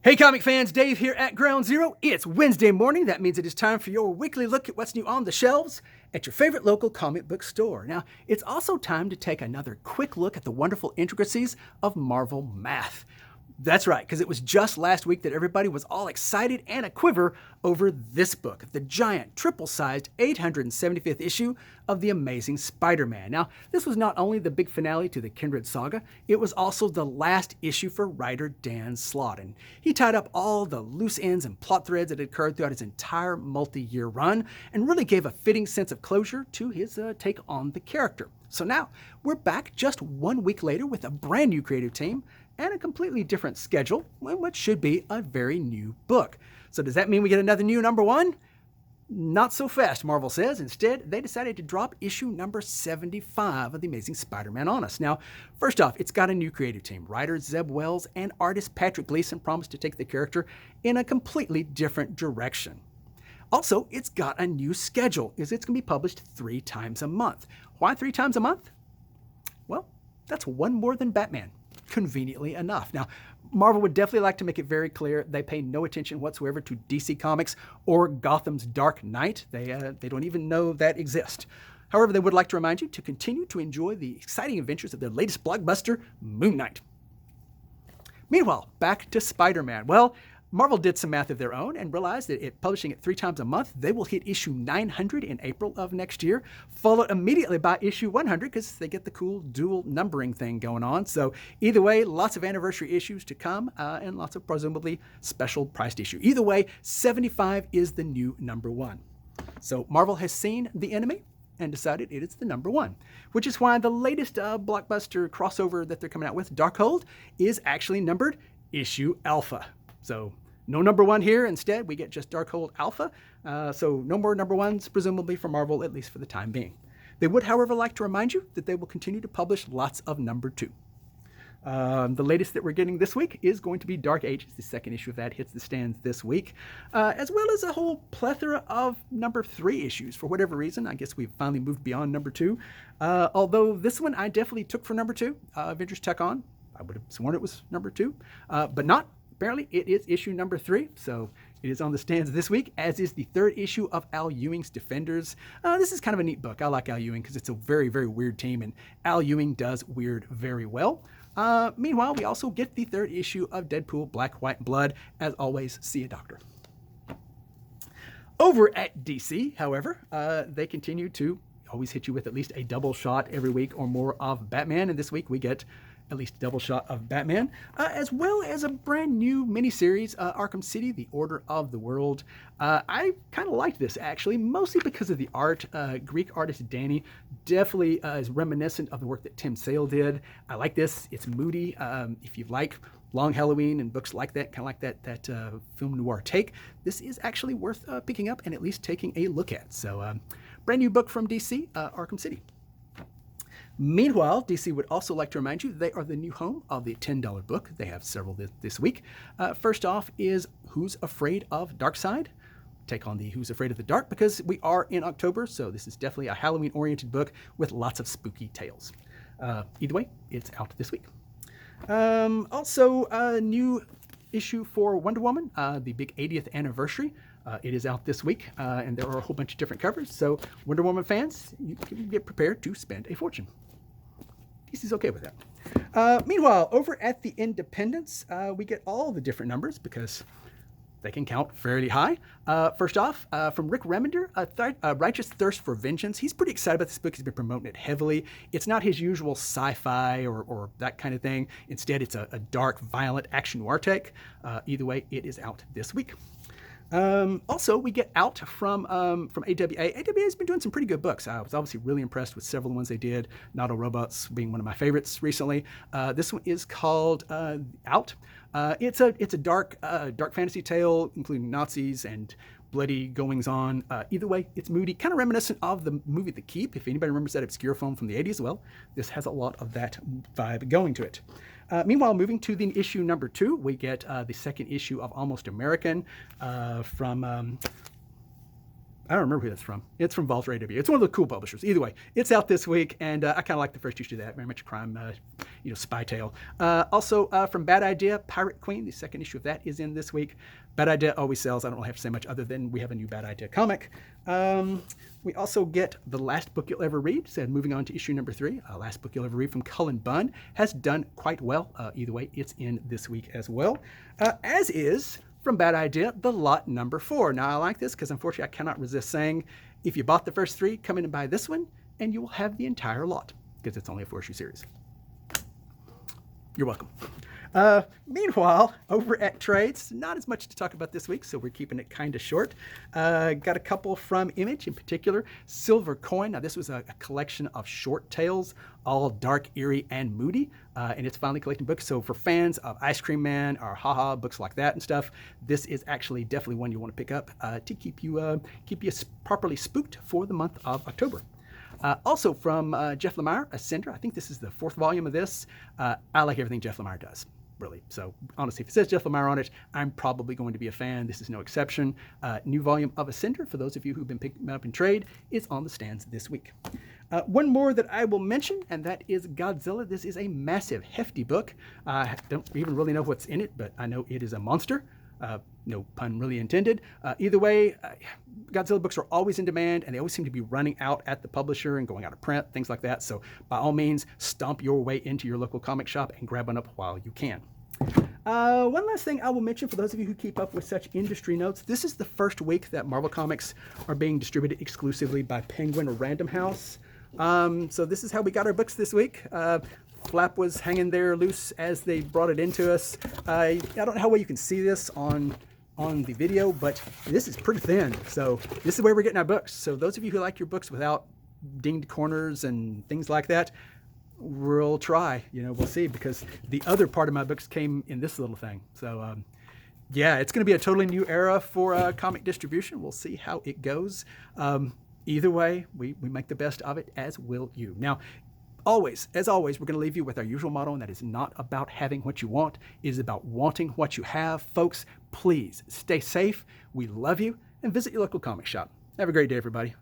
Hey comic fans, Dave here at Ground Zero. It's Wednesday morning. That means it is time for your weekly look at what's new on the shelves at your favorite local comic book store. Now, it's also time to take another quick look at the wonderful intricacies of Marvel math. That's right, because it was just last week that everybody was all excited and a quiver over this book, the giant, triple-sized 875th issue of The Amazing Spider-Man. Now, this was not only the big finale to the Kindred saga, it was also the last issue for writer Dan Slott. And he tied up all the loose ends and plot threads that had occurred throughout his entire multi-year run and really gave a fitting sense of closure to his take on the character. So now, we're back just 1 week later with a brand new creative team and a completely different schedule, which should be a very new book. So does that mean we get another new number one? Not so fast, Marvel says. Instead, they decided to drop issue number 75 of The Amazing Spider-Man on us. Now, first off, it's got a new creative team. Writer Zeb Wells and artist Patrick Gleason promised to take the character in a completely different direction. Also, it's got a new schedule, as it's going to be published 3 times a month. Why 3 times a month? Well, that's one more than Batman, conveniently enough. Now, Marvel would definitely like to make it very clear they pay no attention whatsoever to DC Comics or Gotham's Dark Knight. They don't even know that exists. However, they would like to remind you to continue to enjoy the exciting adventures of their latest blockbuster, Moon Knight. Meanwhile, back to Spider-Man. Well, Marvel did some math of their own and realized that publishing it 3 times a month, they will hit issue 900 in April of next year, followed immediately by issue 100 because they get the cool dual numbering thing going on. So either way, lots of anniversary issues to come and lots of presumably special priced issue. Either way, 75 is the new number one. So Marvel has seen the enemy and decided it is the number one, which is why the latest blockbuster crossover that they're coming out with, Darkhold, is actually numbered issue Alpha. So no number one here. Instead, we get just Darkhold Alpha. So no more number ones, presumably for Marvel, at least for the time being. They would, however, like to remind you that they will continue to publish lots of number 2. The latest that we're getting this week is going to be Dark Ages. The second issue of that hits the stands this week, as well as a whole plethora of number 3 issues. For whatever reason, I guess we've finally moved beyond number 2. Although this one I definitely took for number 2, Avengers Tech On. I would have sworn it was number 2, but not. Apparently, it is issue number 3, so it is on the stands this week, as is the 3rd issue of Al Ewing's Defenders. This is kind of a neat book. I like Al Ewing because it's a very, very weird team, and Al Ewing does weird very well. Meanwhile, we also get the 3rd issue of Deadpool Black, White, and Blood. As always, see a doctor. Over at DC, however, they continue to always hit you with at least a double shot every week or more of Batman, and this week we get at least a double shot of Batman, as well as a brand new miniseries, Arkham City, The Order of the World. I kind of liked this, actually, mostly because of the art. Greek artist Danny definitely is reminiscent of the work that Tim Sale did. I like this. It's moody. If you like Long Halloween and books like that, kind of like that film noir take, this is actually worth picking up and at least taking a look at. So, brand new book from DC, Arkham City. Meanwhile, DC would also like to remind you they are the new home of the $10 book. They have several this week. First off is Who's Afraid of Darkseid? Take on the Who's Afraid of the Dark, because we are in October, so this is definitely a Halloween-oriented book with lots of spooky tales. Either way, it's out this week. Also, a new issue for Wonder Woman, the big 80th anniversary. It is out this week, and there are a whole bunch of different covers, so Wonder Woman fans, you can get prepared to spend a fortune. DC's okay with that. Meanwhile, over at the Independents, we get all the different numbers because they can count fairly high. First off, from Rick Remender, Righteous Thirst for Vengeance. He's pretty excited about this book. He's been promoting it heavily. It's not his usual sci-fi or that kind of thing. Instead, it's a dark, violent action noir take. Either way, it is out this week. Also, we get Out from AWA. AWA has been doing some pretty good books. I was obviously really impressed with several of the ones they did, Not All Robots being one of my favorites recently. This one is called Out. It's a dark fantasy tale, including Nazis and bloody goings-on. Either way, it's moody, kind of reminiscent of the movie The Keep. If anybody remembers that obscure film from the 80s, well, this has a lot of that vibe going to it. Meanwhile, moving to the issue number 2, we get the second issue of Almost American from I don't remember who that's from. It's from Vault AW. It's one of the cool publishers. Either way, it's out this week, and I kind of like the first issue of that. Very much a crime, spy tale. Also, from Bad Idea, Pirate Queen, the second issue of that is in this week. Bad Idea always sells. I don't really have to say much other than we have a new Bad Idea comic. We also get The Last Book You'll Ever Read. So moving on to issue number 3, Last Book You'll Ever Read from Cullen Bunn has done quite well. Either way, it's in this week as well. As is, from Bad Idea, the lot number 4. Now, I like this because unfortunately I cannot resist saying, if you bought the first 3, come in and buy this one, and you will have the entire lot because it's only a 4-issue series. You're welcome. Meanwhile, over at Trades, not as much to talk about this week, so we're keeping it kind of short. Got a couple from Image, in particular, Silver Coin. Now, this was a collection of short tales, all dark, eerie, and moody, and it's finally collecting books. So for fans of Ice Cream Man or Haha, books like that and stuff, this is actually definitely one you want to pick up to keep you properly spooked for the month of October. Also from Jeff Lemire, Ascender. I think this is the 4th volume of this. I like everything Jeff Lemire does, really. So honestly, if it says Jeff Lemire on it, I'm probably going to be a fan. This is no exception. New volume of Ascender, for those of you who've been picking up in trade, is on the stands this week. One more that I will mention, and that is Godzilla. This is a massive, hefty book. I don't even really know what's in it, but I know it is a monster. No pun really intended. Either way, Godzilla books are always in demand, and they always seem to be running out at the publisher and going out of print, things like that. So by all means, stomp your way into your local comic shop and grab one up while you can. One last thing I will mention for those of you who keep up with such industry notes, this is the first week that Marvel Comics are being distributed exclusively by Penguin or Random House. So this is how we got our books this week. Flap was hanging there loose as they brought it into us. I don't know how well you can see this on the video, but this is pretty thin. So this is where we're getting our books. So those of you who like your books without dinged corners and things like that, we'll try. We'll see, because the other part of my books came in this little thing. So yeah, it's going to be a totally new era for comic distribution. We'll see how it goes. Either way, we make the best of it, as will you. Now, as always, we're going to leave you with our usual motto, and that is not about having what you want. It is about wanting what you have. Folks, please stay safe. We love you, and visit your local comic shop. Have a great day, everybody.